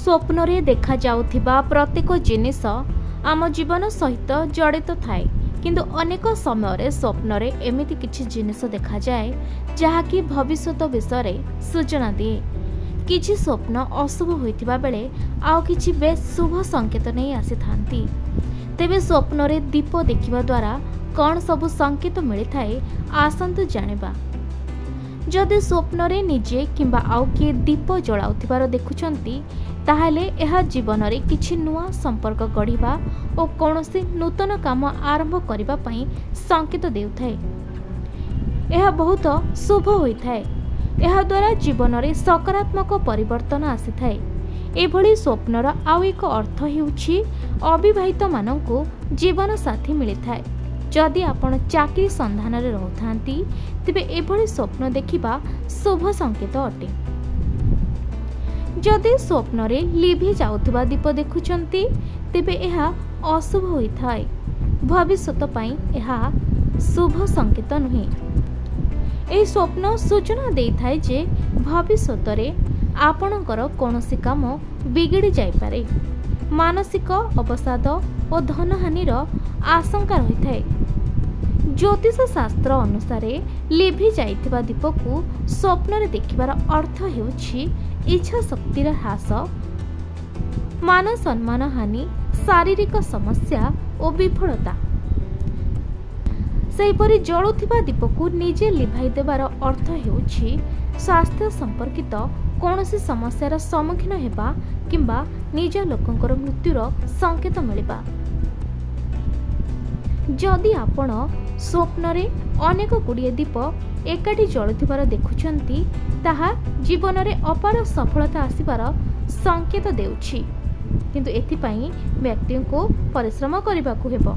स्वप्नरे देखा जाउथिबा प्रत्येक जिनिस आम जीवन सहित जड़ित थाए किंतु अनेक समय स्वप्नरे एमिति किछि जिनिस देखा जाए जहाँकि भविष्यत विषय सूचना दिए। किछि स्वप्न अशुभ होइथिबा बेले आउ किछि बेस शुभ संकेत नहीं आसी थांती। तेबे स्वप्नरे दीप देखिबा द्वारा कौन सबु संकेत मिली थाए आसंतु जानिबा। जदि स्वप्नरे निजे किंबा आउ किए दीप जलाउथिबार देखुचंती ताहले यह जीवन रे किछि नुआ संपर्क गढ़िबा और कौनसी नूतन काम आरंभ करिबा पई संकेत देउथाए। यह बहुत शुभ होइथाए। यह द्वारा जीवन रे सकारात्मक परिवर्तन आसीथाए। एभली स्वप्नर आउ एक अर्थ हेउछि अविवाहित माननकु जीवन साथी मिलिथाए। जदि आपण चाकरी संधान रे रहथांती तेबे एभली स्वप्न देखिबा शुभ संकेत अटे। जदि स्वप्न रे लिभि जाउथबा दीप देखुचंती तेबे एहा अशुभ होइथाए। भविष्यत पई एहा शुभ संकेत नुहे। एही स्वप्न सूचना देइथाए जे भविष्यत रे आपणकर कोनोसी काम बिगड़ी जाय पारे। मानसिक अवसाद और धनहानिर आशंका रहिथाए। ज्योतिष शास्त्र अनुसार लिभि जाइथिबा दीपकु स्वप्न रे देखिबार अर्थ हेउछि इच्छा शक्तिर ह्रास, मान सम्मान हानि, शारीरिक समस्या और विफलता। सेहिपरि जळुथिबा दीपकु निजे लिभाई देबार अर्थ हेउछि स्वास्थ्य संपर्कित कौनसी समस्यार सम्मुखीन हेबा किंबा निज लोकंकर मृत्युर संकेत मिलिबा। जदि आपण स्वप्न रे अनेक गुड़िए दीप एकाठी जळुथिबार देखुचंती ताहा जीवन रे अपार सफलता आसिबार संकेत देउछि। किंतु एथिपाई व्यक्ति को परिश्रम करबाकू हेबो।